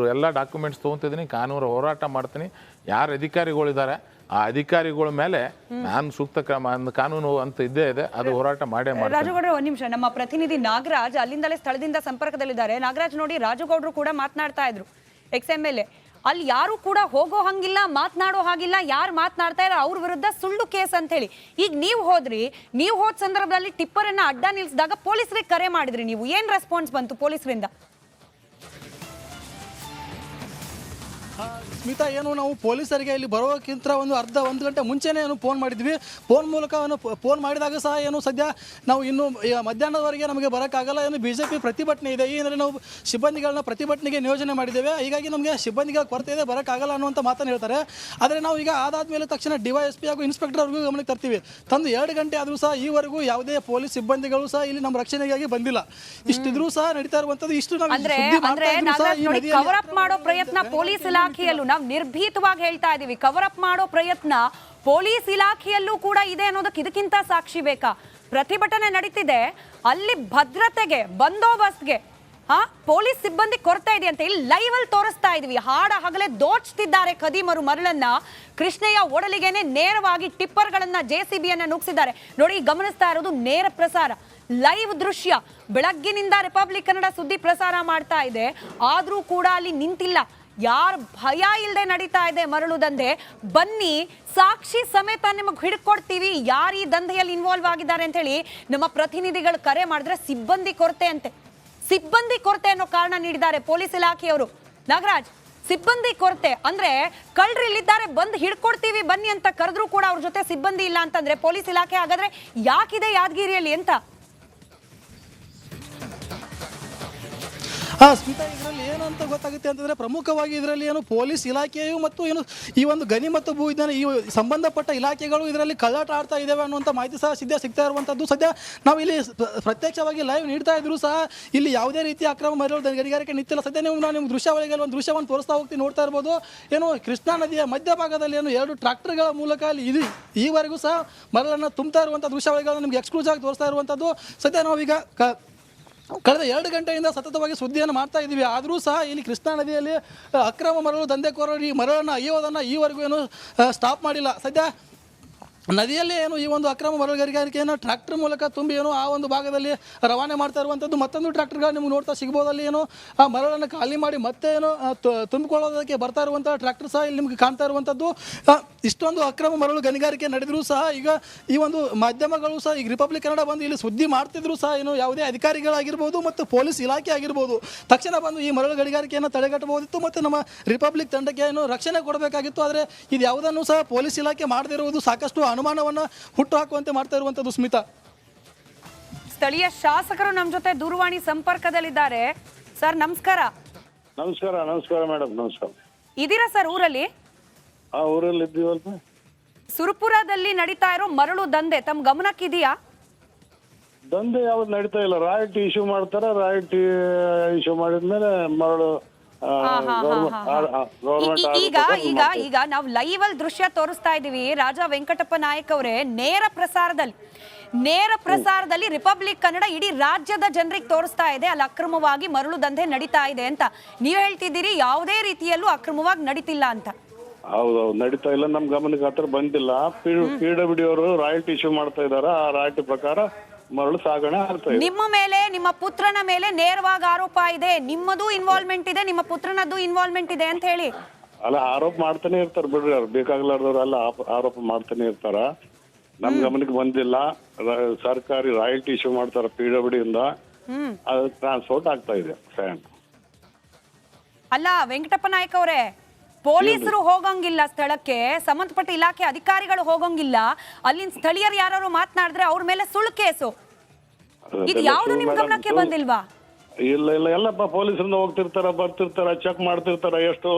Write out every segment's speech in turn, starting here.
ಎಲ್ಲ ಡಾಕ್ಯುಮೆಂಟ್ಸ್ ತೊಗೊಂತಿದ್ದೀನಿ, ಕಾನೂನು ಹೋರಾಟ ಮಾಡ್ತೀನಿ. ಯಾರು ಅಧಿಕಾರಿಗಳಿದ್ದಾರೆ ಆ ಅಧಿಕಾರಿಗಳ ಮೇಲೆ ನಾನು ಸೂಕ್ತ ಕ್ರಮ ಕಾನೂನು ಅಂತ ಇದ್ದೇ ಇದೆ, ಅದು ಹೋರಾಟ ಮಾಡೇ ಮಾಡ್ತೀನಿ. ರಾಜುಗೌಡ್ರೆ ಒಂದ್ ನಿಮಿಷ, ನಮ್ಮ ಪ್ರತಿನಿಧಿ ನಾಗರಾಜ್ ಅಲ್ಲಿಂದಲೇ ಸ್ಥಳದಿಂದ ಸಂಪರ್ಕದಲ್ಲಿದ್ದಾರೆ. ನಾಗರಾಜ್ ನೋಡಿ, ರಾಜುಗೌಡ್ರು ಕೂಡ ಮಾತನಾಡ್ತಾ ಇದ್ರು, XMLA ಅಲ್ಲಿ ಯಾರು ಕೂಡ ಹೋಗೋ ಹಂಗಿಲ್ಲ, ಮಾತನಾಡೋ ಹಾಗಿಲ್ಲ, ಯಾರು ಮಾತನಾಡ್ತಾ ಇದ್ದಾರೆ ಅವ್ರ ವಿರುದ್ಧ ಸುಳ್ಳು ಕೇಸ್ ಅಂತ ಹೇಳಿ. ಈಗ ನೀವು ಹೋದ ಸಂದರ್ಭದಲ್ಲಿ ಟಿಪ್ಪರ್ ಅನ್ನ ಅಡ್ಡ ನಿಲ್ಸಿದಾಗ ಪೊಲೀಸರಿಗೆ ಕರೆ ಮಾಡಿದ್ರಿ, ನೀವು ಏನ್ ರೆಸ್ಪಾನ್ಸ್ ಬಂತು ಪೊಲೀಸರಿಂದ? ಸ್ಮಿತಾ, ಏನು ನಾವು ಪೊಲೀಸರಿಗೆ ಇಲ್ಲಿ ಬರೋಕ್ಕಿಂತ ಒಂದು ಗಂಟೆ ಮುಂಚೆನೇ ಫೋನ್ ಮಾಡಿದ್ವಿ. ಫೋನ್ ಮೂಲಕ ಫೋನ್ ಮಾಡಿದಾಗ ಸಹ ಸದ್ಯ ನಾವು ಇನ್ನು ಮಧ್ಯಾಹ್ನದವರೆಗೆ ನಮಗೆ ಬರೋಕ್ಕಾಗಲ್ಲ, BJP ಪ್ರತಿಭಟನೆ ಇದೆ, ಈ ಅಂದರೆ ನಾವು ಸಿಬ್ಬಂದಿಗಳನ್ನ ಪ್ರತಿಭಟನೆಗೆ ನಿಯೋಜನೆ ಮಾಡಿದ್ದೇವೆ, ಹೀಗಾಗಿ ನಮಗೆ ಸಿಬ್ಬಂದಿಗಳ ಕೊರತೆ ಇದೆ, ಬರೋಕ್ಕಾಗಲ್ಲ ಅನ್ನುವಂಥ ಮಾತನ್ನು ಹೇಳ್ತಾರೆ. ಆದರೆ ನಾವು ಈಗ ಅದಾದಮೇಲೆ ತಕ್ಷಣ DYSP ಹಾಗೂ ಇನ್ಸ್ಪೆಕ್ಟರ್ ಅವ್ರಿಗೂ ಗಮನಕ್ಕೆ ತರ್ತೀವಿ. ತಂದು 2 ಗಂಟೆ ಆದರೂ ಸಹ ಈವರೆಗೂ ಯಾವುದೇ ಪೊಲೀಸ್ ಸಿಬ್ಬಂದಿಗಳು ಸಹ ಇಲ್ಲಿ ನಮ್ಮ ರಕ್ಷಣೆಗಾಗಿ ಬಂದಿಲ್ಲ. ಇಷ್ಟಿದ್ರೂ ಸಹ ನಡೀತಾ ಇರುವಂಥದ್ದು ಇಷ್ಟು ಕವರ್ ಅಪ್ ಮಾಡೋ ಪ್ರಯತ್ನ ಪೊಲೀಸ್ ಇಲಾಖೆಯಲ್ಲೂ ನಾವು ನಿರ್ಭೀತವಾಗಿ ಹೇಳ್ತಾ ಇದೀವಿ, ಕವರ್ ಅಪ್ ಮಾಡೋ ಪ್ರಯತ್ನ ಪೊಲೀಸ್ ಇಲಾಖೆಯಲ್ಲೂ ಕೂಡ ಇದೆ ಅನ್ನೋದಕ್ಕೆ ಇದಕ್ಕಿಂತ ಸಾಕ್ಷಿ ಬೇಕಾ? ಪ್ರತಿಭಟನೆ ನಡೀತಿದೆ, ಅಲ್ಲಿ ಭದ್ರತೆಗೆ ಬಂದೋಬಸ್ತ್ಗೆ ಪೊಲೀಸ್ ಸಿಬ್ಬಂದಿ ಕೊರತೆ ಇದೆ ಅಂತ ಇಲ್ಲಿ ಲೈವ್ ಅಲ್ಲಿ ತೋರಿಸ್ತಾ ಇದೀವಿ. ಹಾಡ ಹಗಲೇ ದೋಚ್ತಿದ್ದಾರೆ ಖದೀಮರು ಮರಳನ್ನ. ಕೃಷ್ಣಯ್ಯ ಒಡಲಿಗೆನೆ ನೇರವಾಗಿ ಟಿಪ್ಪರ್ಗಳನ್ನ JCB ಅನ್ನ ನುಗ್ಸಿದ್ದಾರೆ. ನೋಡಿ, ಗಮನಿಸ್ತಾ ಇರೋದು ನೇರ ಪ್ರಸಾರ, ಲೈವ್ ದೃಶ್ಯ. ಬೆಳಗ್ಗಿನಿಂದ ರಿಪಬ್ಲಿಕ್ ಕನ್ನಡ ಸುದ್ದಿ ಪ್ರಸಾರ ಮಾಡ್ತಾ ಇದೆ, ಆದ್ರೂ ಕೂಡ ಅಲ್ಲಿ ನಿಂತಿಲ್ಲ. ಯಾರ ಭಯ ಇಲ್ಲದೆ ನಡೀತಾ ಇದೆ ಮರಳು ದಂಧೆ. ಬನ್ನಿ, ಸಾಕ್ಷಿ ಸಮೇತ ನಿಮಗೆ ಹಿಡ್ಕೊಡ್ತೀವಿ ಯಾರು ಈ ದಂಧೆಯಲ್ಲಿ ಇನ್ವಾಲ್ವ್ ಆಗಿದ್ದಾರೆ ಅಂತ ಹೇಳಿ ನಮ್ಮ ಪ್ರತಿನಿಧಿಗಳು ಕರೆ ಮಾಡಿದ್ರೆ ಸಿಬ್ಬಂದಿ ಕೊರತೆ ಅಂತೆ. ಸಿಬ್ಬಂದಿ ಕೊರತೆ ಅನ್ನೋ ಕಾರಣ ನೀಡಿದ್ದಾರೆ ಪೊಲೀಸ್ ಇಲಾಖೆಯವರು. ನಾಗರಾಜ್, ಸಿಬ್ಬಂದಿ ಕೊರತೆ ಅಂದ್ರೆ ಕಳ್ಳರು ಇಲ್ಲಿದ್ದಾರೆ, ಬಂದು ಹಿಡ್ಕೊಡ್ತೀವಿ ಬನ್ನಿ ಅಂತ ಕರೆದ್ರೂ ಕೂಡ ಅವ್ರ ಜೊತೆ ಸಿಬ್ಬಂದಿ ಇಲ್ಲ ಅಂತಂದ್ರೆ ಪೊಲೀಸ್ ಇಲಾಖೆ ಹಾಗಾದ್ರೆ ಯಾಕಿದೆ ಯಾದಗಿರಿಯಲ್ಲಿ ಅಂತ? ಸ್ಮಿತಾ, ಇದರಲ್ಲಿ ಏನಂತ ಗೊತ್ತಾಗುತ್ತೆ ಅಂತಂದರೆ, ಪ್ರಮುಖವಾಗಿ ಇದರಲ್ಲಿ ಪೊಲೀಸ್ ಇಲಾಖೆಯು ಮತ್ತು ಈ ಒಂದು ಗಣಿ ಮತ್ತು ಭೂ ವಿಜ್ಞಾನ ಈ ಸಂಬಂಧಪಟ್ಟ ಇಲಾಖೆಗಳು ಇದರಲ್ಲಿ ಕಳ್ಳಾಟ ಆಡ್ತಾ ಇದ್ದಾವೆ ಅನ್ನುವಂಥ ಮಾಹಿತಿ ಸಹ ಸಿಗ್ತಾ ಇರುವಂಥದ್ದು. ಸದ್ಯ ನಾವು ಇಲ್ಲಿ ಪ್ರತ್ಯಕ್ಷವಾಗಿ ಲೈವ್ ನೀಡ್ತಾ ಇದ್ರು ಸಹ ಇಲ್ಲಿ ಯಾವುದೇ ರೀತಿಯ ಅಕ್ರಮ ಮರಳು ಗಣಿಗಾರಿಕೆ ನಿಂತಿಲ್ಲ. ಸದ್ಯ ನಿಮ್ಮ ದೃಶ್ಯಾವಳಿಗೆ ಒಂದು ದೃಶ್ಯವನ್ನು ತೋರಿಸ್ತಾ ಹೋಗ್ತೀನಿ, ನೋಡ್ತಾ ಇರ್ಬೋದು. ಕೃಷ್ಣಾ ನದಿಯ ಮಧ್ಯಭಾಗದಲ್ಲಿ 2 ಟ್ರಾಕ್ಟರ್ಗಳ ಮೂಲಕ ಅಲ್ಲಿ ಈವರೆಗೂ ಸಹ ಮರಳನ್ನು ತುಂಬ್ತಾ ಇರುವಂಥ ದೃಶ್ಯಾವಳಿಗಳನ್ನು ನಿಮ್ಗೆ ಎಕ್ಸ್ಕ್ಲೂಸಿವ್ ಆಗಿ ತೋರಿಸ್ತಾ ಇರುವಂಥದ್ದು. ಸದ್ಯ ನಾವೀಗ ಕಳೆದ 2 ಗಂಟೆಯಿಂದ ಸತತವಾಗಿ ಸುದ್ದಿಯನ್ನು ಮಾಡ್ತಾ ಇದ್ದೀವಿ. ಆದರೂ ಸಹ ಇಲ್ಲಿ ಕೃಷ್ಣಾ ನದಿಯಲ್ಲಿ ಅಕ್ರಮ ಮರಳು ದಂಧೆಕೋರರು ಈ ಮರಳನ್ನು ಅಯ್ಯೋದನ್ನು ಈವರೆಗೂ ಸ್ಟಾಪ್ ಮಾಡಿಲ್ಲ. ಸದ್ಯ ನದಿಯಲ್ಲಿ ಈ ಒಂದು ಅಕ್ರಮ ಮರಳು ಗಣಿಗಾರಿಕೆಯನ್ನು ಟ್ರ್ಯಾಕ್ಟರ್ ಮೂಲಕ ತುಂಬಿ ಆ ಒಂದು ಭಾಗದಲ್ಲಿ ರವಾನೆ ಮಾಡ್ತಾ ಇರುವಂಥದ್ದು. ಮತ್ತೊಂದು ಟ್ರ್ಯಾಕ್ಟರ್ಗಳು ನಿಮ್ಗೆ ನೋಡ್ತಾ ಸಿಗ್ಬೋದು, ಅಲ್ಲಿ ಆ ಮರಳನ್ನು ಖಾಲಿ ಮಾಡಿ ಮತ್ತೆ ತುಂಬಿಕೊಳ್ಳೋದಕ್ಕೆ ಬರ್ತಾ ಇರುವಂಥ ಟ್ರ್ಯಾಕ್ಟರ್ ಸಹ ಇಲ್ಲಿ ನಿಮ್ಗೆ ಕಾಣ್ತಾ ಇರುವಂಥದ್ದು. ಇಷ್ಟೊಂದು ಅಕ್ರಮ ಮರಳು ಗಣಿಗಾರಿಕೆ ನಡೆದರೂ ಸಹ ಈಗ ಈ ಒಂದು ಮಾಧ್ಯಮಗಳು ಸಹ ಈಗ ರಿಪಬ್ಲಿಕ್ ಕನ್ನಡ ಬಂದು ಇಲ್ಲಿ ಸುದ್ದಿ ಮಾಡ್ತಿದ್ರು ಸಹ ಯಾವುದೇ ಅಧಿಕಾರಿಗಳಾಗಿರ್ಬೋದು ಮತ್ತು ಪೊಲೀಸ್ ಇಲಾಖೆ ಆಗಿರ್ಬೋದು ತಕ್ಷಣ ಬಂದು ಈ ಮರಳು ಗಣಿಗಾರಿಕೆಯನ್ನು ತಡೆಗಟ್ಟಬಹುದಿತ್ತು ಮತ್ತು ನಮ್ಮ ರಿಪಬ್ಲಿಕ್ ತಂಡಕ್ಕೆ ರಕ್ಷಣೆ ಕೊಡಬೇಕಾಗಿತ್ತು. ಆದರೆ ಇದು ಯಾವುದನ್ನು ಸಹ ಪೊಲೀಸ್ ಇಲಾಖೆ ಮಾಡದಿರುವುದು ಸಾಕಷ್ಟು ಅನುಮಾನವನ್ನು ಹುಟ್ಟು ಹಾಕುವಂತೆ ಮಾಡ್ತಾ ಇರುವಂತದ್ದು. ಸ್ಮಿತಾ, ಸ್ಥಳೀಯ ಶಾಸಕರು ನಮ್ಮ ಜೊತೆ ದೂರವಾಣಿ ಸಂಪರ್ಕದಲ್ಲಿದ್ದಾರೆ. ಸರ್ ನಮಸ್ಕಾರ. ನಮಸ್ಕಾರ ಮೇಡಮ್. ನಮಸ್ಕಾರ. ಇದೀರಾ ಸರ್ ಊರಲ್ಲಿ? ಊರಲ್ಲಿ ಇದ್ದೀವಲ್ಪ. ಸುರಪುರದಲ್ಲಿ ನಡೀತಾ ಇರೋ ಮರಳು ದಂಧೆ ತಮ್ಮ ಗಮನಕ್ಕಿದೆಯಾ? ದಂಧೆ ಯಾವ್ದು ನಡೀತಾ ಇಲ್ಲ. ರಾಯಲ್ಟಿ ಇಶ್ಯೂ ಮಾಡ್ತಾರೆ, ರಾಯಲ್ಟಿ ಇಶ್ಯೂ ಮಾಡಿದ್ಮೇಲೆ ಮರಳು ಈಗ ಈಗ ಈಗ ನಾವು ಲೈವ್ ಅಲ್ಲಿ ದೃಶ್ಯ ತೋರಿಸ್ತಾ ಇದೀವಿ. ರಾಜ ವೆಂಕಟಪ್ಪ ನಾಯಕ್ ಅವರೇ ನೇರ ಪ್ರಸಾರದಲ್ಲಿ ರಿಪಬ್ಲಿಕ್ ಕನ್ನಡ ಇಡೀ ರಾಜ್ಯದ ಜನರಿಗೆ ತೋರಿಸ್ತಾ ಇದೆ ಅಲ್ಲಿ ಅಕ್ರಮವಾಗಿ ಮರಳು ದಂಧೆ ನಡೀತಾ ಇದೆ ಅಂತ. ನೀವು ಹೇಳ್ತಿದ್ದೀರಿ ಯಾವುದೇ ರೀತಿಯಲ್ಲೂ ಅಕ್ರಮವಾಗಿ ನಡೀತಿಲ್ಲ ಅಂತ. ಹೌದೌದು, ನಡೀತಾ ಇಲ್ಲ, ನಮ್ ಗಮನಕ್ಕೆ ಹತ್ರ ಬಂದಿಲ್ಲ. PWD ಅವರು ರಾಯಲ್ಟಿ ಇಶ್ಯೂ ಮಾಡ್ತಾ ಇದಾರೆ, ಆ ರಾಯಲ್ಟಿ ಪ್ರಕಾರ ಮರಳು ಸಾಗಣೆ ಆಗ್ತಾ ಇದೆ. ನಿಮ್ಮ ಮೇಲೆ, ನಿಮ್ಮ ಪುತ್ರನ ಮೇಲೆ ನೇರವಾಗಿ ಆರೋಪ ಇದೆ, ನಿಮ್ಮದು ಇನ್ವಾಲ್ವ್ಮೆಂಟ್ ಇದೆ, ನಿಮ್ಮ ಪುತ್ರನದ್ದು ಇನ್ವಾಲ್ವ್ಮೆಂಟ್ ಇದೆ ಅಂತ ಹೇಳಿ. ಅಲ್ಲ, ಆರೋಪ ಮಾಡ್ತಾನೆ ಇರ್ತಾರೆ ಬಿಡ್ರಿ, ಅವ್ರು ಬೇಕಾಗ್ಲಾರ್ದವ್ರು ಎಲ್ಲ ಆರೋಪ ಮಾಡ್ತಾನೆ ಇರ್ತಾರ. ನಮ್ ಗಮನಕ್ಕೆ ಬಂದಿಲ್ಲ. ಸರ್ಕಾರಿ ರಾಯಲ್ಟಿ ಇಶ್ಯೂ ಮಾಡ್ತಾರ PWD ಇಂದ, ಅದು ಟ್ರಾನ್ಸ್ಪೋರ್ಟ್ ಆಗ್ತಾ ಇದೆ. ಅಲ್ಲ ವೆಂಕಟಪ್ಪ ನಾಯಕ್ ಅವರೇ, ಪೊಲೀಸರು ಹೋಗಂಗಿಲ್ಲ ಸ್ಥಳಕ್ಕೆ, ಸಂಬಂಧಪಟ್ಟ ಇಲಾಖೆ ಅಧಿಕಾರಿಗಳು ಹೋಗಂಗಿಲ್ಲ, ಅಲ್ಲಿನ ಸ್ಥಳೀಯರು ಯಾರು ಮಾತನಾಡಿದ್ರೆ ಅವ್ರ ಮೇಲೆ ಸುಳ್ಳು ಕೇಸು. ಇದು ಯಾವುದು ನಿಮ್ ಗಮನಕ್ಕೆ ಬಂದಿಲ್ವಾ? ಇಲ್ಲ, ಎಲ್ಲಪ್ಪ ಪೊಲೀಸರಿಂದ ಹೋಗ್ತಿರ್ತಾರ, ಬರ್ತಿರ್ತಾರ, ಚೆಕ್ ಮಾಡ್ತಿರ್ತಾರ, ಎಷ್ಟು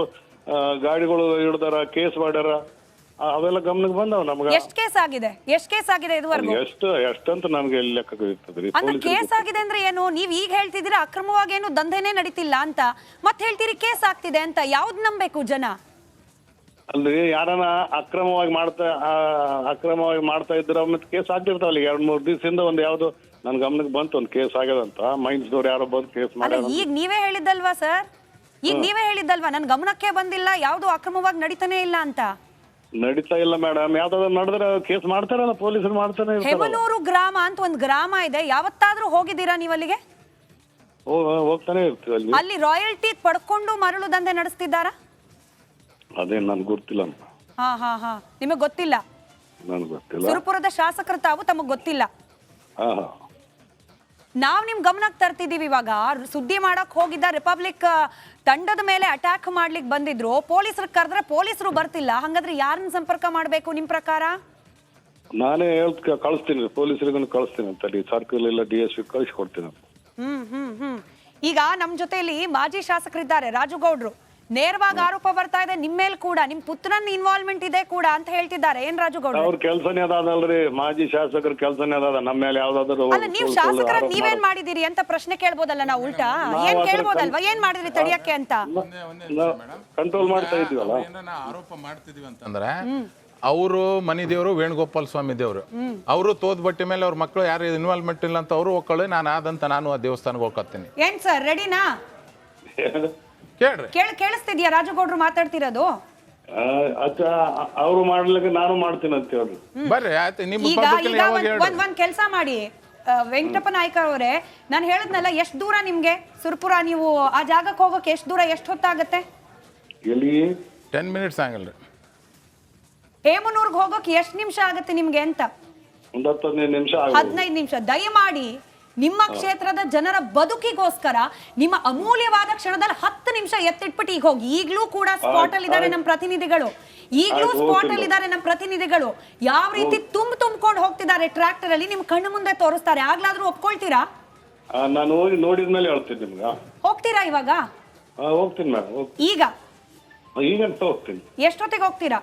ಗಾಡಿಗಳು ಹಿಡ್ದಾರ, ಕೇಸ್ ಮಾಡ್ಯಾರ, ಅವೆಲ್ಲ ಗಮನಕ್ಕೆ ಬಂದವ. ನಮ್ಗೆ ಎಷ್ಟು ಕೇಸ್ ಆಗಿದೆ ಇದುವರೆಗೂ? ಎಷ್ಟಂತ ನಮ್ಗೆ ಲೆಕ್ಕ ಇರ್ತದ್ರಿ. ಅಂದ್ರೆ ಕೇಸ್ ಆಗಿದೆ ಅಂದ್ರೆ ಏನು? ನೀವ್ ಈಗ ಹೇಳ್ತಿದ್ದೀರಾ ಅಕ್ರಮವಾಗಿ ಏನು ದಂಧೆನೇ ನಡೀತಿಲ್ಲ ಅಂತ, ಮತ್ತೆ ಹೇಳ್ತೀರಿ ಕೇಸ್ ಆಗ್ತಿದೆ ಅಂತ. ಯಾವ್ದು ನಂಬೇಕು ಜನ? ಅಲ್ರಿ, ಯಾರನ್ನ ಅಕ್ರಮವಾಗಿ ಮಾಡ್ತಾ ಇದ್ರ ಮತ್ತೆ ಕೇಸ್ ಆಗ್ತಿರ್ತಾವಲ್ಲ. 2-3 ದಿವಸದಿಂದ ಒಂದು ಯಾವ್ದು ನನ್ ಗಮನಕ್ಕೆ ಬಂತು, ಒಂದು ಕೇಸ್ ಆಗ್ಯದಂತ. ಮೈನ್ಸ್ದವ್ರು ಯಾರೋ ಬಂದು ಕೇಸ್ ಮಾಡ್ಯಾರ. ಈಗ ನೀವೇ ಹೇಳಿದ್ದಲ್ವಾ ಸರ್? ಈಗ ನೀವೇ ಹೇಳಿದ್ದಲ್ವಾ ನನ್ ಗಮನಕ್ಕೆ ಬಂದಿಲ್ಲ, ಯಾವ್ದು ಅಕ್ರಮವಾಗಿ ನಡೀತಾನೆ ಇಲ್ಲ ಅಂತ. ನಡೀತಾ ಇಲ್ಲ ಮೇಡಮ್, ಯಾವ್ದಾದ್ರು ನಡೆದ್ರೆ ಕೇಸ್ ಮಾಡ್ತಾರಲ್ಲ, ಪೊಲೀಸರು ಮಾಡ್ತಾನೆ ಇರ್ತಾರಲ್ಲ. ಹೆಮನೂರು ಗ್ರಾಮ ಅಂತ ಒಂದು ಗ್ರಾಮ ಇದೆ, ಯಾವತ್ತಾದ್ರೂ ಹೋಗಿದ್ದೀರಾ ನೀವು ಅಲ್ಲಿಗೆ? ಹೋಗ್ತಾನೆ ಇರ್ತೀವಿ ಅಲ್ಲಿ. ಅಲ್ಲಿ ರಾಯಲ್ಟಿ ಪಡ್ಕೊಂಡು ಮರಳು ದಂಧೆ ನಡೆಸ್ತಿದ್ದಾರಾ? ಅದೇನ್ ನನ್ಗೆ ಗೊತ್ತಿಲ್ಲ. ಹಾ ಹಾ ಹಾ, ನಿಮಗ್ ಗೊತ್ತಿಲ್ಲ? ನನ್ಗೆ ಗೊತ್ತಿಲ್ಲ. ಸುರಪುರದ ಶಾಸಕರು ತಾವು, ತಮಗ್ ಗೊತ್ತಿಲ್ಲ. ಹಾ ಹಾ. ನಾವ್ ನಿಮ್ ಗಮನಕ್ಕೆ ತರ್ತಿದೀವಿ. ಇವಾಗ ಸುದ್ದಿ ಮಾಡಕ್ ಹೋಗಿದ್ದ ರಿಪಬ್ಲಿಕ್ ತಂಡದ ಮೇಲೆ ಅಟ್ಯಾಕ್ ಮಾಡ್ಲಿಕ್ಕೆ ಬಂದಿದ್ರು, ಪೊಲೀಸರು ಕರೆದ್ರೆ ಪೊಲೀಸರು ಬರ್ತಿಲ್ಲ. ಹಂಗಾದ್ರೆ ಯಾರನ್ನ ಸಂಪರ್ಕ ಮಾಡ್ಬೇಕು ನಿಮ್ ಪ್ರಕಾರ? ನಾನೇ ಕಳಿಸ್ತೀನಿ, ಪೊಲೀಸರಿಗೂ ಕಳಿಸ್ತೀನಿ ಅಂತ, ಸರ್ಕಲ್ ಇಲ್ಲ DSP ಕಳಿಸ್ಕೊಡ್ತೀನಿ. ಈಗ ನಮ್ ಜೊತೆಲಿ ಮಾಜಿ ಶಾಸಕರಿದ್ದಾರೆ, ರಾಜುಗೌಡ್ರು. ನೇರವಾಗಿ ಆರೋಪ ಬರ್ತಾ ಇದೆ ನಿಮ್ಮ ಮೇಲೆ ಕೂಡ, ನಿಮ್ ಪುತ್ರನ ಇನ್ವಾಲ್ವ್ಮೆಂಟ್ ಇದೆ ಕೂಡ ಅಂತ ಹೇಳ್ತಿದ್ದಾರೆ. ಏನ್ ರಾಜುಗೌಡ್ರು? ಅವ್ರ ಕೆಲ್ಸನೇ ಅದಾದಲ್ರಿ, ಮಾಜಿ ಶಾಸಕರ ಕೆಲ್ಸನೇ ಅದಾದ. ನಮ್ಮ ಮೇಲೆ ಯಾವ್ದಾದ್ರು ಅಲ್ಲ, ನೀವ್ ಶಾಸಕರ ನೀವೇನ್ ಮಾಡಿದಿರಿ ಅಂತ ಪ್ರಶ್ನೆ ಕೇಳ್ಬೋದಲ್ಲ ನಾವು ಉಲ್ಟಾ? ಏನ್ ಕೇಳ್ಬೋದಲ್ವಾ, ಏನ್ ಮಾಡಿದ್ರಿ ತಡಿಯಕ್ಕೆ ಅಂತ? ಕಂಟ್ರೋಲ್ ಮಾಡ್ತಾ ಇದೀವಲ್ಲ. ಆರೋಪ ಮಾಡ್ತಿದೀವಿ ಅಂತಂದ್ರೆ ಅವರು ಮನಿ ದೇವರು ವೇಣುಗೋಪಾಲ ಸ್ವಾಮಿ ದೇವರು, ಅವರು ತೋದ್ ಬಟ್ಟೆ ಮೇಲೆ ಅವ್ರ ಮಕ್ಕಳು ಯಾರು ಇನ್ವಾಲ್ವ್ಮೆಂಟ್ ಇಲ್ಲ ಅಂತ ಅವರು ಒಕ್ಕಳು, ನಾನು ಆದಂತ ನಾನು ಆ ದೇವಸ್ಥಾನಕ್ಕೆ ಹೋಗ್ತೀನಿ. ಏನ್ ಸರ್ ರೆಡಿನಾ? ಕೇಳ್ರಿ. ಕೇಳಿಸ್ತಿದ್ಯಾ ರಾಜುಗೌಡ್ರು ಮಾತಾಡ್ತಿರೋದು? ಅವ್ರು ಮಾಡ್ಲಿಕ್ಕೆ ನಾನು ಮಾಡ್ತೀನಿ ಅಂತ ಹೇಳ್ರಿ. ಬರ್ರಿ ಆಯ್ತು. ನಿಮ್ಮ ಈಗ ಒಂದ್ ಕೆಲಸ ಮಾಡಿ ವೆಂಕಟಪ್ಪ ನಾಯ್ಕ ಅವರೇ, ನಾನು ಹೇಳದ್ನಲ್ಲ, ಎಷ್ಟು ದೂರ ನಿಮ್ಗೆ ಸುರಪುರ? ನೀವು ಆ ಜಾಗಕ್ಕೆ ಹೋಗೋಕೆ ಎಷ್ಟು ದೂರ, ಎಷ್ಟು ಹೊತ್ತಾಗತ್ತೆ? ಎಲ್ಲಿ 10 minutes ಆಗಲ್ರಿ. ಹೇಮನೂರ್ಗೆ ಹೋಗೋಕೆ ಎಷ್ಟು ನಿಮಿಷ ಆಗುತ್ತೆ ನಿಮ್ಗೆ ಅಂತ? ಒಂದು 15 ನಿಮಿಷ. 15 ನಿಮಿಷ. ದಯಮಾಡಿ ನಿಮ್ಮ ಕ್ಷೇತ್ರದ ಜನರ ಬದುಕಿಗೋಸ್ಕರ ನಿಮ್ಮ ಅಮೂಲ್ಯವಾದ ಕ್ಷಣದಲ್ಲಿ 10 ನಿಮಿಷ ಎತ್ತಿಟ್ಬಿಟ್ಟು ಈಗ ಹೋಗಿ. ಈಗಲೂ ಕೂಡ ಸ್ಪಾಟ್ ಅಲ್ಲಿ ಇದ್ದಾರೆ ನಮ್ಮ ಪ್ರತಿನಿಧಿಗಳು, ಯಾವ ರೀತಿ ತುಂಬಿಕೊಂಡು ಹೋಗ್ತಿದ್ದಾರೆ ಟ್ರ್ಯಾಕ್ಟರ್ ಅಲ್ಲಿ, ನಿಮ್ ಕಣ್ಣು ಮುಂದೆ ತೋರಿಸ್ತಾರೆ. ಆಗ್ಲಾದ್ರೂ ಒಪ್ಕೊಳ್ತೀರಾ? ನಾನು ಹೋಗಿ ನೋಡಿದ್ಮೇಲೆ ಹೇಳ್ತೀನಿ ನಿಮ್ಗೆ. ಹೋಗ್ತೀರಾ ಇವಾಗ? ಹೋಗ್ತೀನಿ ಮೇಡಮ್. ಈಗ ಹೋಗ್ತೀನಿ. ಎಷ್ಟೊತ್ತಿಗೆ ಹೋಗ್ತೀರಾ?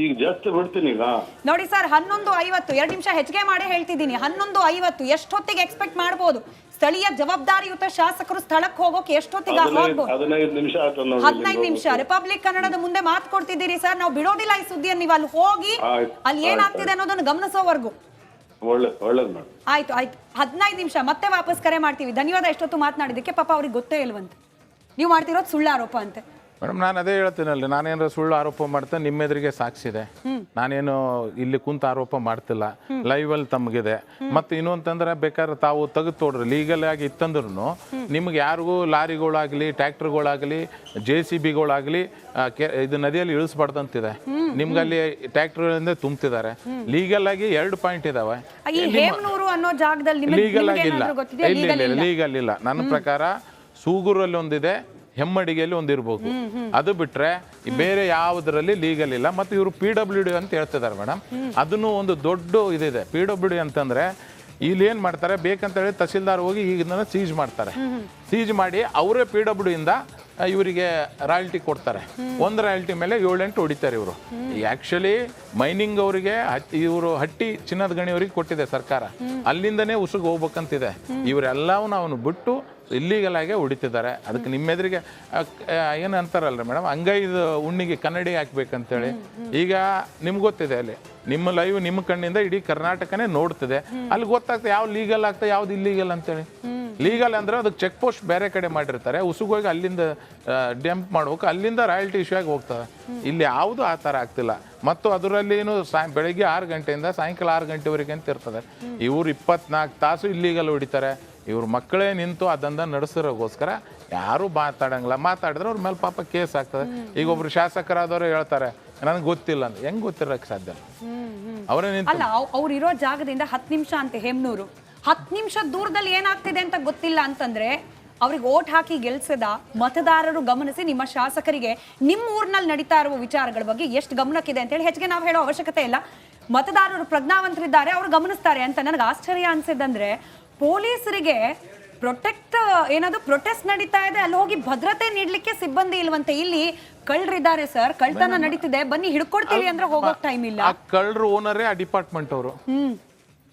ಈಗ ಜಾಸ್ತಿ ಬಿಡ್ತೀನಿ. ಈಗ ನೋಡಿ ಸರ್, 11:50, 2 ನಿಮಿಷ ಹೆಚ್ಚಿಗೆ ಮಾಡೇ ಹೇಳ್ತಿದ್ದೀನಿ. 11:50 ಎಷ್ಟೊತ್ತಿಗೆ ಎಕ್ಸ್ಪೆಕ್ಟ್ ಮಾಡಬಹುದು? ಸ್ಥಳೀಯ ಜವಾಬ್ದಾರಿಯುತ ಶಾಸಕರು ಸ್ಥಳಕ್ಕೆ ಹೋಗೋಕೆ ಎಷ್ಟೊತ್ತಿಗೆ ಆಗ್ಬೋದು? 15 ನಿಮಿಷ ಆಯ್ತು. 15 ನಿಮಿಷ. ರಿಪಬ್ಲಿಕ್ ಕನ್ನಡದ ಮುಂದೆ ಮಾತು ಕೊಡ್ತಿದ್ದೀರಿ ಸರ್, ನಾವು ಬಿಡೋದಿಲ್ಲ ಈ ಸುದ್ದಿಯನ್ನು. ನೀವು ಅಲ್ಲಿ ಹೋಗಿ ಅಲ್ಲಿ ಏನಾಗ್ತಿದೆ ಅನ್ನೋದನ್ನು ಗಮನಿಸೋವರೆಗೂ. ಒಳ್ಳೇದು ಮೇಡಮ್. ಆಯ್ತು 15 ನಿಮಿಷ. ಮತ್ತೆ ವಾಪಸ್ ಕರೆ ಮಾಡ್ತೀವಿ. ಧನ್ಯವಾದ ಎಷ್ಟೊತ್ತು ಮಾತನಾಡಿದ್ದಕ್ಕೆ. ಪಾಪ ಅವ್ರಿಗೆ ಗೊತ್ತೇ ಇಲ್ವಂತೆ ನೀವು ಮಾಡ್ತಿರೋದು ಸುಳ್ಳು ಆರೋಪ ಅಂತೆ. ಮೇಡಮ್, ನಾನು ಅದೇ ಹೇಳ್ತೀನಲ್ರಿ, ನಾನೇನಾದ್ರು ಸುಳ್ಳು ಆರೋಪ ಮಾಡ್ತೇನೆ, ನಿಮ್ಮ ಎದುರಿಗೆ ಸಾಕ್ಷಿದೆ. ನಾನೇನು ಇಲ್ಲಿ ಕುಂತ ಆರೋಪ ಮಾಡ್ತಿಲ್ಲ, ಲೈವಲ್ಲಿ ತಮಗಿದೆ. ಮತ್ತು ಇನ್ನೊಂತಂದ್ರೆ ಬೇಕಾದ್ರೆ ತಾವು ತೆಗೆದು ತೋಡ್ರಿ, ಲೀಗಲ್ ಆಗಿ ಇತ್ತಂದ್ರೂ ನಿಮ್ಗೆ ಯಾರಿಗೂ ಲಾರಿಗಳಾಗಲಿ, ಟ್ರ್ಯಾಕ್ಟರ್ಗಳಾಗಲಿ, JCBಗಳಾಗಲಿ ಇದು ನದಿಯಲ್ಲಿ ಇಳಿಸ್ಬಾರ್ದಂತಿದೆ. ನಿಮ್ಗೆ ಅಲ್ಲಿ ಟ್ರ್ಯಾಕ್ಟರ್ಗಳಿಂದ ತುಂಬ್ತಿದ್ದಾರೆ. ಲೀಗಲ್ ಆಗಿ 2 ಪಾಯಿಂಟ್ ಇದಾವೆ. ಲೀಗಲ್ ಆಗಿಲ್ಲ, ಲೀಗಲ್ ಇಲ್ಲ. ನನ್ನ ಪ್ರಕಾರ ಸೂಗೂರಲ್ಲಿ ಒಂದಿದೆ, ಹೆಮ್ಮಡಿಗೆಯಲ್ಲಿ ಒಂದಿರ್ಬೋದು. ಅದು ಬಿಟ್ರೆ ಬೇರೆ ಯಾವುದರಲ್ಲಿ ಲೀಗಲ್ ಇಲ್ಲ. ಮತ್ತು ಇವರು PWD ಅಂತ ಹೇಳ್ತಿದ್ದಾರೆ ಮೇಡಮ್. ಅದನ್ನು ಒಂದು ದೊಡ್ಡ ಇದಿದೆ. PWD ಅಂತಂದ್ರೆ ಇಲ್ಲಿ ಏನು ಮಾಡ್ತಾರೆ, ಬೇಕಂತೇಳಿ ತಹಸೀಲ್ದಾರ್ ಹೋಗಿ ಈಗ ಸೀಜ್ ಮಾಡ್ತಾರೆ. ಸೀಜ್ ಮಾಡಿ ಅವರೇ PWD ಇಂದ ಇವರಿಗೆ ರಾಯಲ್ಟಿ ಕೊಡ್ತಾರೆ. ಒಂದು ರಾಯಲ್ಟಿ ಮೇಲೆ 7-8 ಹೊಡಿತಾರೆ ಇವರು. ಆ್ಯಕ್ಚುಲಿ ಮೈನಿಂಗ್ ಅವರಿಗೆ ಇವರು ಹಟ್ಟಿ ಚಿನ್ನದ ಗಣಿಯವರಿಗೆ ಕೊಟ್ಟಿದೆ ಸರ್ಕಾರ, ಅಲ್ಲಿಂದನೇ ಉಸುಗ್ ಹೋಗ್ಬೇಕಂತಿದೆ. ಇವರೆಲ್ಲವೂ ನಾವು ಬಿಟ್ಟು ಇಲ್ಲೀಗಲ್ ಆಗಿ ಹೊಡಿತಿದ್ದಾರೆ. ಅದಕ್ಕೆ ನಿಮ್ಮ ಎದುರಿಗೆ ಏನು ಅಂತಾರಲ್ರಿ ಮೇಡಮ್, ಅಂಗೈದು ಉಣ್ಣಿಗೆ ಕನ್ನಡಿ ಹಾಕ್ಬೇಕಂತೇಳಿ. ಈಗ ನಿಮ್ಗೆ ಗೊತ್ತಿದೆ, ಅಲ್ಲಿ ನಿಮ್ಮ ಲೈವ್ ನಿಮ್ಮ ಕಣ್ಣಿಂದ ಇಡೀ ಕರ್ನಾಟಕನೇ ನೋಡ್ತಿದೆ. ಅಲ್ಲಿ ಗೊತ್ತಾಗ್ತದೆ ಯಾವ್ದು ಲೀಗಲ್ ಆಗ್ತದೆ, ಯಾವ್ದು ಇಲ್ಲೀಗಲ್ ಅಂತೇಳಿ. ಲೀಗಲ್ ಅಂದ್ರೆ ಅದಕ್ಕೆ ಚೆಕ್ ಪೋಸ್ಟ್ ಬೇರೆ ಕಡೆ ಮಾಡಿರ್ತಾರೆ, ಉಸುಗೋಗಿ ಅಲ್ಲಿಂದ ಡಂಪ್ ಮಾಡ್ಬೇಕು, ಅಲ್ಲಿಂದ ರಾಯಲ್ಟಿ ಇಶ್ಯೂ ಆಗಿ ಹೋಗ್ತದೆ. ಇಲ್ಲಿ ಯಾವುದು ಆ ಥರ ಆಗ್ತಿಲ್ಲ. ಮತ್ತು ಅದರಲ್ಲಿ ಏನು ಬೆಳಗ್ಗೆ 6 ಗಂಟೆಯಿಂದ ಸಾಯಂಕಾಲ 6 ಗಂಟೆವರೆಗೆ ಅಂತ ಇರ್ತದೆ. ಇವ್ರು 24 ತಾಸು ಇಲ್ಲೀಗಲ್ ಹೊಡಿತಾರೆ. ಇವ್ರ ಮಕ್ಕಳೇ ನಿಂತು ಅದನ್ನ ನಡೆಸಿರೋಗೋಸ್ಕರ ಯಾರು ಮಾತಾಡಂಗಿಲ್ಲ. ಮಾತಾಡಿದ್ರೆ ಅವ್ರ ಮೇಲೆ ಪಾಪ ಕೇಸ್ ಆಗ್ತದೆ. ಈಗ ಒಬ್ರು ಶಾಸಕರಾದವರು ಹೇಳ್ತಾರೆ ನನಗೆ ಗೊತ್ತಿಲ್ಲ ಅಂತ. ಹೆಂಗ್ ಗೊತ್ತಿರಕ್ಕೆ ಸಾಧ್ಯ? ಅವರೇ ಅಲ್ಲ, ಅವ್ರು ಇರೋ ಜಾಗದಿಂದ 10 ನಿಮಿಷ ಅಂತೆ ಹೇಮನೂರು. 10 ನಿಮಿಷ ದೂರದಲ್ಲಿ ಏನಾಗ್ತಿದೆ ಅಂತ ಗೊತ್ತಿಲ್ಲ ಅಂತಂದ್ರೆ ಅವ್ರಿಗೆ ಓಟ್ ಹಾಕಿ ಗೆಲ್ಸದ ಮತದಾರರು ಗಮನಿಸಿ ನಿಮ್ಮ ಶಾಸಕರಿಗೆ ನಿಮ್ಮ ಊರಿನಲ್ಲಿ ನಡೀತಾ ಇರುವ ವಿಚಾರಗಳ ಬಗ್ಗೆ ಎಷ್ಟು ಗಮನಕ್ಕಿದೆ ಅಂತ ಹೇಳಿ ಹೆಚ್ಚಿಗೆ ನಾವು ಹೇಳೋ ಅವಶ್ಯಕತೆ ಇಲ್ಲ. ಮತದಾರರು ಪ್ರಜ್ಞಾವಂತರಿದ್ದಾರೆ, ಅವ್ರು ಗಮನಿಸ್ತಾರೆ ಅಂತ. ನನಗೆ ಆಶ್ಚರ್ಯ ಅನ್ಸಿದ್ದಂದ್ರೆ ಪೊಲೀಸರಿಗೆ ಪ್ರೊಟೆಸ್ಟ್ ನಡೀತಾ ಇದೆ, ಅಲ್ಲಿ ಹೋಗಿ ಭದ್ರತೆ ನೀಡ್ಲಿಕ್ಕೆ ಸಿಬ್ಬಂದಿ ಇಲ್ವಂತೆ. ಇಲ್ಲಿ ಕಳ್ಳರಿದ್ದಾರೆ ಸರ್, ಕಳ್ತನ ನಡೀತಿದೆ, ಬನ್ನಿ ಹಿಡ್ಕೊಡ್ತೀವಿ ಅಂದ್ರೆ ಹೋಗೋಕ್ ಟೈಮ್ ಇಲ್ಲ. ಆ ಕಳ್ಳರು ಓನರೇ ಆ ಡಿಪಾರ್ಟ್ಮೆಂಟ್ ಅವರು.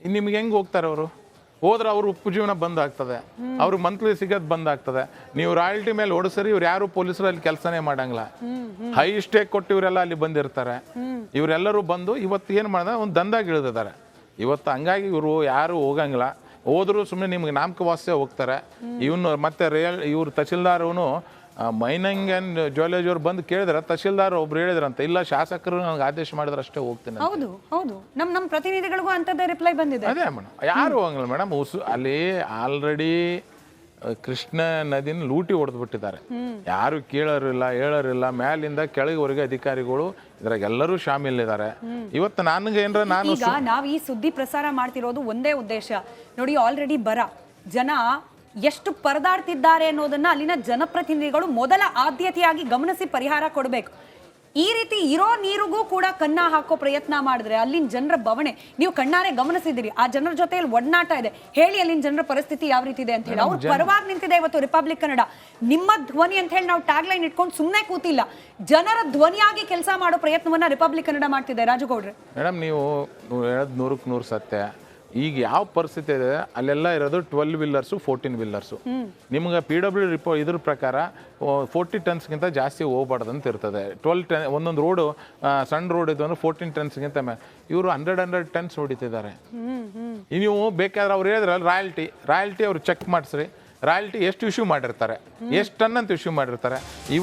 ನಿಮ್ಗೆ ಹೆಂಗ್ ಹೋಗ್ತಾರೆ ಅವರು? ಹೋದ್ರೆ ಅವ್ರ ಉಪ್ಪು ಜೀವನ ಬಂದ್ ಆಗ್ತದೆ, ಅವ್ರು ಮಂತ್ಲಿ ಸಿಗೋದು ಬಂದ್ ಆಗ್ತದೆ. ನೀವು ರಾಯಲ್ಟಿ ಮೇಲೆ ಓಡಿಸರಿ, ಇವ್ರು ಯಾರು ಪೊಲೀಸರು ಅಲ್ಲಿ ಕೆಲಸನೇ ಮಾಡಂಗಿಲ್ಲ. ಹೈ ಸ್ಟೇಕ್ ಕೊಟ್ಟು ಇವರೆಲ್ಲ ಅಲ್ಲಿ ಬಂದಿರ್ತಾರೆ. ಇವರೆಲ್ಲರೂ ಬಂದು ಇವತ್ತು ಏನು ಮಾಡಿದ್ರೆ ಒಂದು ದಂದಾಗ ಇಳಿದಿದ್ದಾರೆ ಇವತ್ತು. ಹಂಗಾಗಿ ಇವರು ಯಾರು ಹೋಗಂಗಿಲ್ಲ. ಹೋದ್ರು ಸುಮ್ಮನೆ ನಿಮ್ಗೆ ನಾಮಕವಾಸ್ಯ ಹೋಗ್ತಾರೆ. ಇವನು ಮತ್ತೆ ಇವ್ರು ತಹಸೀಲ್ದಾರವನು ಮೈನಿಂಗ್ ಆ್ಯಂಡ್ ಜ್ಯುವೆಲರ್ಸ್ ಅವ್ರು ಬಂದು ಕೇಳಿದ್ರೆ ತಹಶೀಲ್ದಾರ್ ಒಬ್ರು ಹೇಳಿದ್ರಂತ, ಇಲ್ಲ ಶಾಸಕರು ನನಗೆ ಆದೇಶ ಮಾಡಿದ್ರೆ ಅಷ್ಟೇ ಹೋಗ್ತೀನಿ ಅಂತ. ಹೌದು ಹೌದು, ನಮ್ಮ ಪ್ರತಿನಿಧಿಗಳಿಗೂ ಅಂತದ್ದೇ ರಿಪ್ಲೈ ಬಂದಿದೆ. ಅದೇ ಮೇಡಮ್, ಯಾರು ಹೋಗಲ್ಲ ಮೇಡಮ್. ಅಲ್ಲಿ ಆಲ್ರೆಡಿ ಕೃಷ್ಣ ನದಿನ ಲೂಟಿ ಹೊಡೆದು ಬಿಟ್ಟಿದ್ದಾರೆ. ಯಾರು ಕೇಳೋರಿಲ್ಲ ಹೇಳೋರಿಲ್ಲ. ಮೇಲಿಂದ ಕೆಳಗಿವರೆಗೆ ಅಧಿಕಾರಿಗಳು ಇದ್ರಾಗ ಎಲ್ಲರೂ ಶಾಮೀಲಿದ್ದಾರೆ. ಇವತ್ತು ನನಗೆ ಏನ್ರ ನಾನು ಈಗ ನಾವು ಈ ಸುದ್ದಿ ಪ್ರಸಾರ ಮಾಡ್ತಿರೋದು ಒಂದೇ ಉದ್ದೇಶ ನೋಡಿ, ಆಲ್ರೆಡಿ ಜನ ಎಷ್ಟು ಪರದಾಡ್ತಿದ್ದಾರೆ ಅನ್ನೋದನ್ನ ಅಲ್ಲಿನ ಜನಪ್ರತಿನಿಧಿಗಳು ಮೊದಲ ಆದ್ಯತೆಯಾಗಿ ಗಮನಿಸಿ ಪರಿಹಾರ ಕೊಡಬೇಕು. ಈ ರೀತಿ ಇರೋ ನೀರಿಗೂ ಕೂಡ ಕನ್ನ ಹಾಕೋ ಪ್ರಯತ್ನ ಮಾಡಿದ್ರೆ ಅಲ್ಲಿನ ಜನರ ಬವಣೆ ನೀವು ಕಣ್ಣಾರೆ ಗಮನಿಸಿದಿರಿ. ಆ ಜನರ ಜೊತೆಯಲ್ಲಿ ಒಡನಾಟ ಇದೆ. ಹೇಳಿ ಅಲ್ಲಿನ ಜನರ ಪರಿಸ್ಥಿತಿ ಯಾವ ರೀತಿ ಇದೆ ಅಂತ ಹೇಳಿ. ಅವ್ರು ಪರವಾಗಿ ನಿಂತಿದೆ ಇವತ್ತು ರಿಪಬ್ಲಿಕ್ ಕನ್ನಡ. ನಿಮ್ಮ ಧ್ವನಿ ಅಂತ ಹೇಳಿ ನಾವು ಟ್ಯಾಗ್ ಲೈನ್ ಇಟ್ಕೊಂಡು ಸುಮ್ಮನೆ ಕೂತಿಲ್ಲ, ಜನರ ಧ್ವನಿಯಾಗಿ ಕೆಲಸ ಮಾಡೋ ಪ್ರಯತ್ನವನ್ನ ರಿಪಬ್ಲಿಕ್ ಕನ್ನಡ ಮಾಡ್ತಿದೆ. ರಾಜಗೌಡ್ರೆ ಮೇಡಮ್, ನೀವು ಹೇಳೋದು 100% ಸತ್ಯ. ಈಗ ಯಾವ ಪರಿಸ್ಥಿತಿ ಇದೆ ಅಲ್ಲೆಲ್ಲ ಇರೋದು 12 ವೀಲರ್ಸು 14 ವೀಲರ್ಸು. ನಿಮ್ಗೆ PW ಇದ್ರ ಪ್ರಕಾರ 40 ಟನ್ಸ್ಗಿಂತ ಜಾಸ್ತಿ ಹೋಗ್ಬಾರ್ದು ಅಂತ ಇರ್ತದೆ. 12 ಟನ್ ಒಂದೊಂದು ರೋಡು ಸಣ್ಣ ರೋಡ್ ಇದು ಅಂದ್ರೆ 14 ಟನ್ಸ್ಗಿಂತ ಇವರು 100 ಟನ್ಸ್ ಹೊಡಿತಿದ್ದಾರೆ. ನೀವು ಬೇಕಾದ್ರೆ ಅವ್ರು ಹೇಳಿದ್ರೆ ರಾಯಲ್ಟಿ ಅವ್ರು ಚೆಕ್ ಮಾಡಿಸ್ರಿ. ರಾಯಲ್ಟಿ ಎಷ್ಟು ಇಶ್ಯೂ ಮಾಡಿರ್ತಾರೆ, ಎಷ್ಟು ಟನ್ ಅಂತ ಇಶ್ಯೂ ಮಾಡಿರ್ತಾರೆ. ಇವತ್ತು